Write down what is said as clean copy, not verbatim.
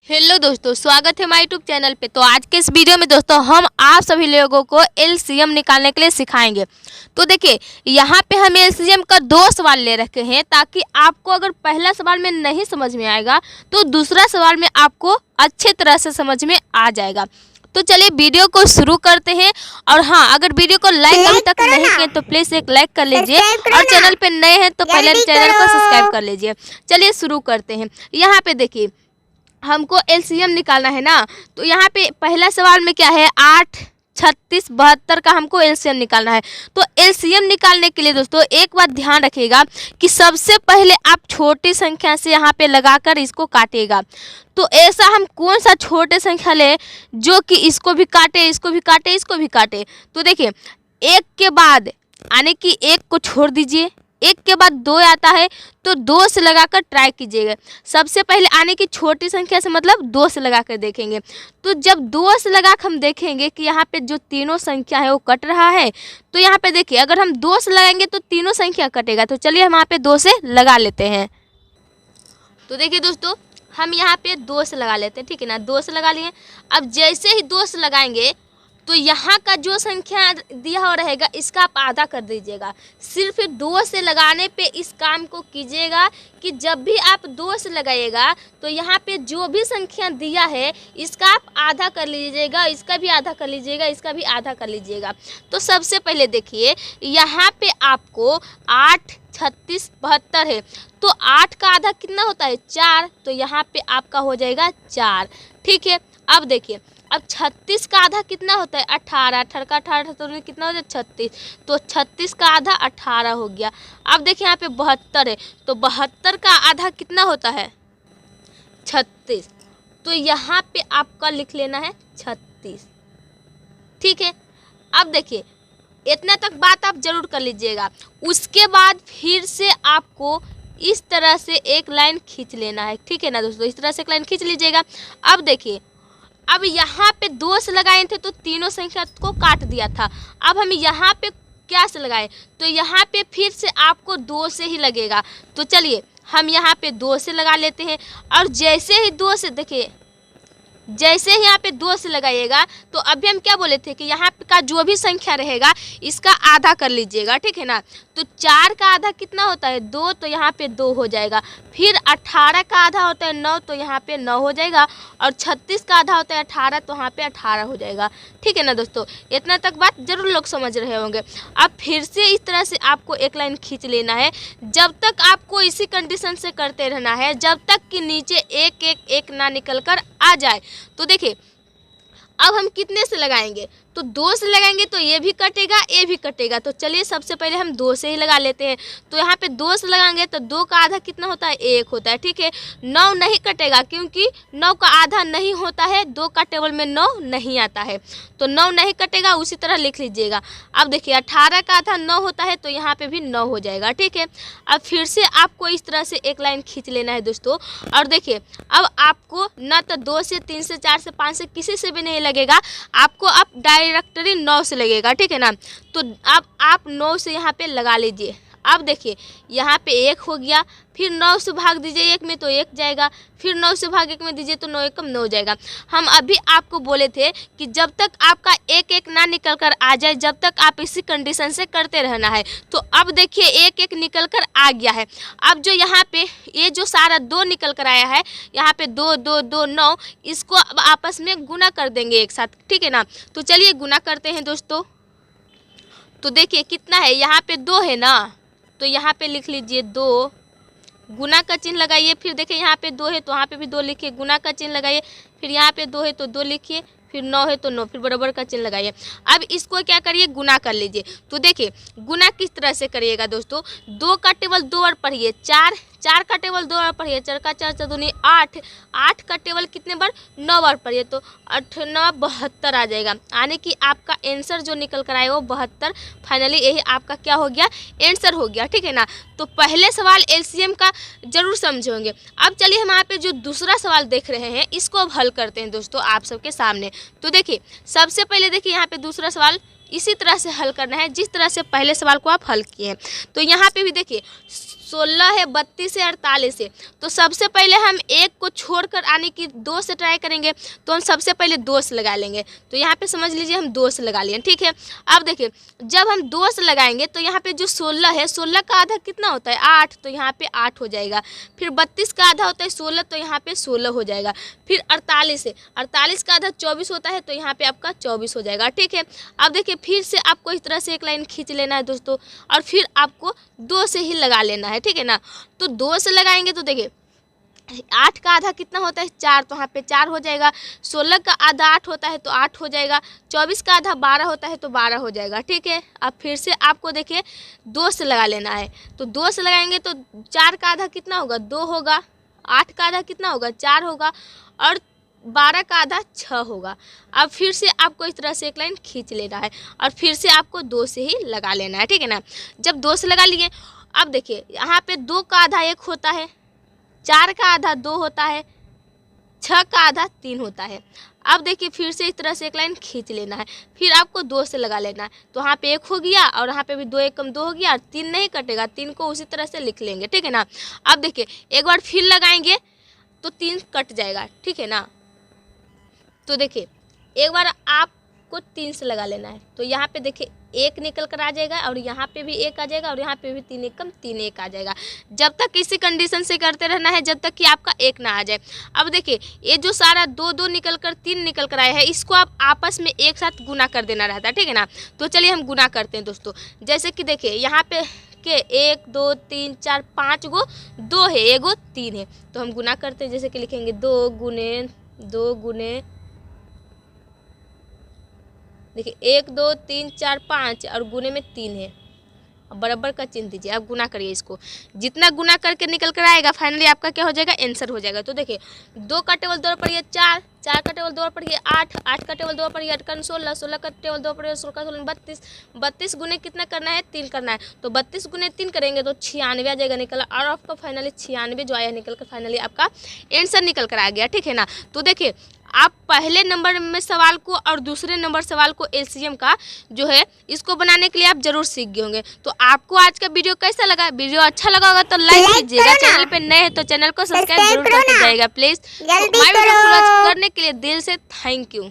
Hello दोस्तों, स्वागत है हमारे यूट्यूब चैनल पे। तो आज के इस वीडियो में दोस्तों हम आप सभी लोगों को एलसीएम निकालने के लिए सिखाएंगे। तो देखिए, यहाँ पे हम एलसीएम का 2 सवाल ले रखे हैं ताकि आपको अगर पहला सवाल में नहीं समझ में आएगा तो दूसरा सवाल में आपको अच्छे तरह से समझ में आ जाएगा। तो चलिए वीडियो को शुरू करते हैं। और हाँ, अगर वीडियो को लाइक अभी तक नहीं किए तो प्लीज़ एक लाइक कर लीजिए, और चैनल पे नए हैं तो पहले चैनल को सब्सक्राइब कर लीजिए। चलिए शुरू करते हैं। यहाँ पे देखिए, हमको एलसीएम निकालना है ना, तो यहाँ पे पहला सवाल में क्या है, 8, 36, 72 का हमको एलसीएम निकालना है। तो एलसीएम निकालने के लिए दोस्तों एक बात ध्यान रखिएगा कि सबसे पहले आप छोटी संख्या से यहाँ पे लगाकर इसको काटिएगा। तो ऐसा हम कौन सा छोटे संख्या ले जो कि इसको भी काटे, इसको भी काटे, इसको भी काटे। तो देखिए, एक के बाद यानी कि एक को छोड़ दीजिए, एक के बाद 2 आता है तो 2 से लगाकर ट्राई कीजिएगा। सबसे पहले आने की छोटी संख्या से मतलब 2 से लगाकर देखेंगे। तो जब 2 से लगाकर हम देखेंगे कि यहाँ पे जो तीनों संख्या है वो कट रहा है, तो यहाँ पे देखिए अगर हम 2 से लगाएंगे तो तीनों संख्या कटेगा। तो चलिए हम यहाँ पे 2 से लगा लेते हैं। तो देखिए दोस्तों, हम यहाँ पे 2 से लगा लेते हैं, ठीक है ना। 2 से लगा लिए। अब जैसे ही 2 से लगाएंगे तो यहाँ का जो संख्या दिया हुआ रहेगा इसका आप आधा कर दीजिएगा। सिर्फ 2 से लगाने पे इस काम को कीजिएगा कि जब भी आप 2 से लगाइएगा तो यहाँ पे जो भी संख्या दिया है इसका आप आधा कर लीजिएगा, इसका भी आधा कर लीजिएगा, इसका भी आधा कर लीजिएगा। तो सबसे पहले देखिए, यहाँ पे आपको 8, 36, 72 है, तो 8 का आधा कितना होता है, 4। तो यहाँ पे आपका हो जाएगा 4, ठीक है। अब देखिए, अब 36 का आधा कितना होता है, 18। 18 का 18 तो कितना हो जाए, 36। तो 36 का आधा 18 हो गया। अब देखिए यहाँ पे 72 है, तो 72 का आधा कितना होता है, 36। तो यहाँ पे आपका लिख लेना है 36, ठीक है। अब देखिए, इतना तक बात आप जरूर कर लीजिएगा। उसके बाद फिर से आपको इस तरह से एक लाइन खींच लेना है, ठीक है ना दोस्तों। इस तरह से एक लाइन खींच लीजिएगा। अब देखिए, अब यहाँ पे 2 से लगाए थे तो तीनों संख्या को काट दिया था। अब हम यहाँ पे क्या से लगाए, तो यहाँ पे फिर से आपको 2 से ही लगेगा। तो चलिए हम यहाँ पे 2 से लगा लेते हैं। और जैसे ही 2 से देखिए, जैसे ही यहाँ पे 2 से लगाइएगा तो अभी हम क्या बोले थे कि यहाँ का जो भी संख्या रहेगा इसका आधा कर लीजिएगा, ठीक है ना। तो 4 का आधा कितना होता है, 2। तो यहाँ पे 2 हो जाएगा। फिर 18 का आधा होता है 9, तो यहाँ पे 9 हो जाएगा। और 36 का आधा होता है 18, तो यहाँ पे 18 हो जाएगा, ठीक है ना दोस्तों। इतना तक बात जरूर लोग समझ रहे होंगे। अब फिर से इस तरह से आपको एक लाइन खींच लेना है। जब तक आपको इसी कंडीशन से करते रहना है जब तक कि नीचे एक एक एक ना निकल कर आ जाए। तो देखिए, अब हम कितने से लगाएंगे, तो 2 से लगाएंगे तो ये भी कटेगा, ये भी कटेगा। तो चलिए सबसे पहले हम 2 से ही लगा लेते हैं। तो यहाँ पे 2 से लगाएंगे तो 2 का आधा कितना होता है, 1 होता है, ठीक है। 9 नहीं कटेगा क्योंकि 9 का आधा नहीं होता है, 2 का टेबल में 9 नहीं आता है, तो 9 नहीं कटेगा। उसी तरह लिख लीजिएगा। अब देखिए, 18 का आधा 9 होता है, तो यहाँ पे भी 9 हो जाएगा, ठीक है। अब फिर से आपको इस तरह से एक लाइन खींच लेना है दोस्तों। और देखिए, अब आपको ना तो 2 से, 3 से, 4 से, 5 से किसी से भी नहीं लगेगा, आपको अब डायरेक्टली 9 से लगेगा, ठीक है ना। तो अब आप 9 से यहाँ पे लगा लीजिए। अब देखिए, यहाँ पे 1 हो गया, फिर 9 से भाग दीजिए 1 में तो 1 जाएगा, फिर 9 से भाग 1 में दीजिए तो 9 एकम 9 जाएगा। हम अभी आपको बोले थे कि जब तक आपका एक एक ना निकल कर आ जाए जब तक आप इसी कंडीशन से करते रहना है। तो अब देखिए, एक एक निकल कर आ गया है। अब जो यहाँ पे ये जो सारा 2 निकल कर आया है, यहाँ पे 2 2 2 9, इसको अब आपस में गुना कर देंगे एक साथ, ठीक है ना। तो चलिए गुना करते हैं दोस्तों। तो देखिए कितना है, यहाँ पे 2 है ना, तो यहाँ पे लिख लीजिए 2, गुना का चिन्ह लगाइए। फिर देखिए यहाँ पे 2 है तो यहाँ पे भी 2 लिखिए, गुना का चिन्ह लगाइए। फिर यहाँ पे 2 है तो 2 लिखिए, फिर 9 है तो 9, फिर बराबर का चिन्ह लगाइए। अब इसको क्या करिए, गुना कर लीजिए। तो देखिए गुना किस तरह से करिएगा दोस्तों, 2 का टेबल 2 बार पढ़िए, 4 का टेबल 2 बार पढ़िए, 4 का 4 चौदुनी 8, 8 का टेबल कितने बार, 9 बार पढ़िए, तो 8 9 72 आ जाएगा। यानी कि आपका आंसर जो निकल कर आएगा वो 72। फाइनली यही आपका क्या हो गया, आंसर हो गया, ठीक है ना। तो पहले सवाल एलसीएम का जरूर समझेंगे। अब चलिए हम यहाँ पे जो दूसरा सवाल देख रहे हैं इसको अब हल करते हैं दोस्तों आप सबके सामने। तो देखिए, सबसे पहले देखिए यहाँ पे दूसरा सवाल इसी तरह से हल करना है जिस तरह से पहले सवाल को आप हल किए हैं। तो यहाँ पे भी देखिए 16 है, 32 है, 48 है। तो सबसे पहले हम एक को छोड़कर आने की 2 से ट्राई करेंगे। तो हम सबसे पहले 2 से लगा लेंगे। तो यहाँ पे समझ लीजिए हम 2 से लगा लिए, ठीक है। अब देखिए जब हम 2 से लगाएंगे तो यहाँ पे जो 16 है, 16 का आधा कितना होता है 8, तो यहाँ पे 8 हो जाएगा। फिर 32 का आधा होता है 16, तो यहाँ पे 16 हो जाएगा। फिर 48 है, 48 का आधा 24 होता है, तो यहाँ पे आपका 24 हो जाएगा, ठीक है। अब देखिए फिर से आपको इस तरह से एक लाइन खींच लेना है दोस्तों, और फिर आपको 2 से ही लगा लेना है, ठीक है ना। तो 2 से लगाएंगे तो देखिए 8 का आधा कितना होता है 4, तो यहाँ पे 4 हो जाएगा। 16 का आधा 8 होता है तो 8 हो जाएगा। 24 का आधा 12 होता है तो 12 हो जाएगा, ठीक है। अब फिर से आपको देखिए 2 से लगा लेना है। तो 2 से लगाएंगे तो 4 का आधा कितना होगा 2 होगा, 8 का आधा कितना होगा 4 होगा, और 12 का आधा 6 होगा। अब फिर से आपको इस तरह से एक लाइन खींच लेना है, और फिर से आपको 2 से ही लगा लेना है, ठीक है ना। जब 2 से लगा लिए, अब देखिए यहाँ पे 2 का आधा 1 होता है, 4 का आधा 2 होता है, 6 का आधा 3 होता है। अब देखिए फिर से इस तरह से एक लाइन खींच लेना है, फिर आपको 2 से लगा लेना है। तो यहाँ पे 1 हो गया, और यहाँ पे भी 2 1 कम 2 हो गया, और 3 नहीं कटेगा, 3 को उसी तरह से लिख लेंगे, ठीक है ना। अब देखिए एक बार फिर लगाएंगे तो 3 कट जाएगा, ठीक है ना। तो देखिए एक बार आपको 3 से लगा लेना है। तो यहाँ पे देखिए 1 निकल कर आ जाएगा, और यहाँ पे भी 1 आ जाएगा, और यहाँ पे भी 3 1 कम 3 1 आ जाएगा। जब तक इसी कंडीशन से करते रहना है जब तक कि आपका 1 ना आ जाए। अब देखिए ये जो सारा 2 2 निकल कर 3 निकल कर आया है, इसको आप आपस में एक साथ गुना कर देना रहता है, ठीक है ना। तो चलिए हम गुना करते हैं दोस्तों। जैसे कि देखिए यहाँ पे के 1 2 3 4 5 गो 2 है, एगो 3 है, तो हम गुना करते हैं। जैसे कि लिखेंगे 2 गुने देखिए 1 2 3 4 5 और गुने में 3 है, बराबर का चिन्ह दीजिए। आप गुना करिए इसको, जितना गुना करके निकल कर आएगा फाइनली आपका क्या हो जाएगा आंसर हो जाएगा। तो देखिए 2 का टेबल 2 पर 4, 4 का टेबल 2 पर 8, 8 का टेबल 2 पर 8 का 16, 16 का टेबल 2 पर 16 16 32, 32 गुने कितना करना है 3 करना है। तो 32 गुने 3 करेंगे तो 96 आ जाएगा निकला, और आपका फाइनली 96 जो आया निकल कर फाइनली आपका आंसर निकल कर आ गया, ठीक है ना। तो देखिए आप पहले नंबर में सवाल को और दूसरे नंबर सवाल को एलसीएम का जो है इसको बनाने के लिए आप जरूर सीख गए होंगे। तो आपको आज का वीडियो कैसा लगा? वीडियो अच्छा लगा होगा तो लाइक कीजिएगा, चैनल पे नए हैं तो चैनल को सब्सक्राइब जरूर करके जाइएगा प्लीज। माय वीडियो करने के लिए दिल से थैंक यू।